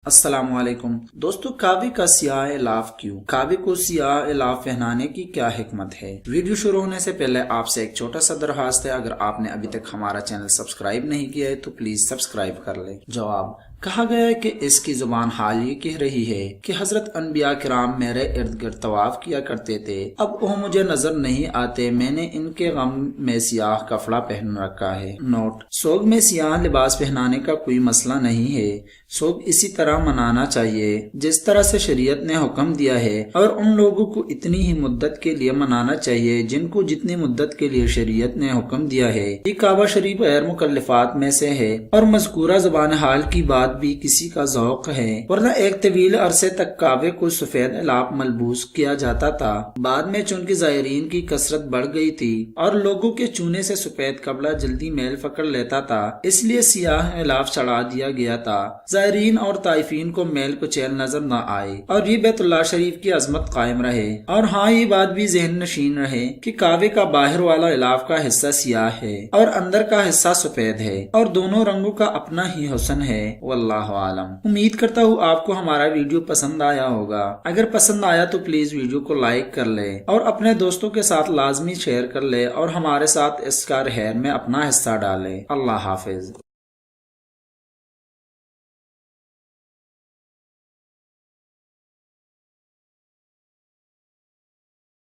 السلام علیکم دوستو، کعبے کا سیاہ الاف کیوں؟ کعبے کو سیاہ الاف پہنانے کی کیا حکمت ہے؟ ویڈیو شروع ہونے سے پہلے آپ سے ایک چھوٹا سا درخواست ہے، اگر آپ نے ابھی تک ہمارا چینل سبسکرائب نہیں کیا ہے تو پلیز سبسکرائب کر لیں۔ جواب: کہا گیا ہے کہ اس کی زبان حال یہ کہہ رہی ہے کہ حضرت انبیاء کرام میرے ارد گرد طواف کیا کرتے تھے، اب وہ مجھے نظر نہیں آتے، میں نے ان کے غم میں سیاہ کپڑا پہن رکھا ہے۔ نوٹ: سوگ میں سیاہ لباس پہنانے کا کوئی مسئلہ نہیں ہے، سوگ اسی طرح منانا چاہیے جس طرح سے شریعت نے حکم دیا ہے، اور ان لوگوں کو اتنی ہی مدت کے لیے منانا چاہیے جن کو جتنی مدت کے لیے شریعت نے حکم دیا ہے۔ یہ کعبہ شریف غیر مکلفات میں سے ہے، اور مذکورہ زبان حال کی بات بھی کسی کا ذوق ہے، ورنہ ایک طویل عرصے تک کعبے کو سفید الاف ملبوس کیا جاتا تھا۔ بعد میں چونکہ زائرین کی کثرت بڑھ گئی تھی اور لوگوں کے چونے سے سفید کپڑا جلدی میل پکڑ لیتا تھا، اس لیے سیاہ الاف چڑھا دیا گیا تھا، زائرین اور طائفین کو میل کچیل نظر نہ آئے اور یہ بیت اللہ شریف کی عظمت قائم رہے۔ اور ہاں، یہ بات بھی ذہن نشین رہے کہ کعبے کا باہر والا الاف کا حصہ سیاہ ہے اور اندر کا حصہ سفید ہے، اور دونوں رنگوں کا اپنا ہی حسن ہے۔ واللہ عالم۔ امید کرتا ہوں آپ کو ہمارا ویڈیو پسند آیا ہوگا۔ اگر پسند آیا تو پلیز ویڈیو کو لائک کر لیں اور اپنے دوستوں کے ساتھ لازمی شیئر کر لیں، اور ہمارے ساتھ اس کار خیر میں اپنا حصہ ڈالیں۔ اللہ حافظ۔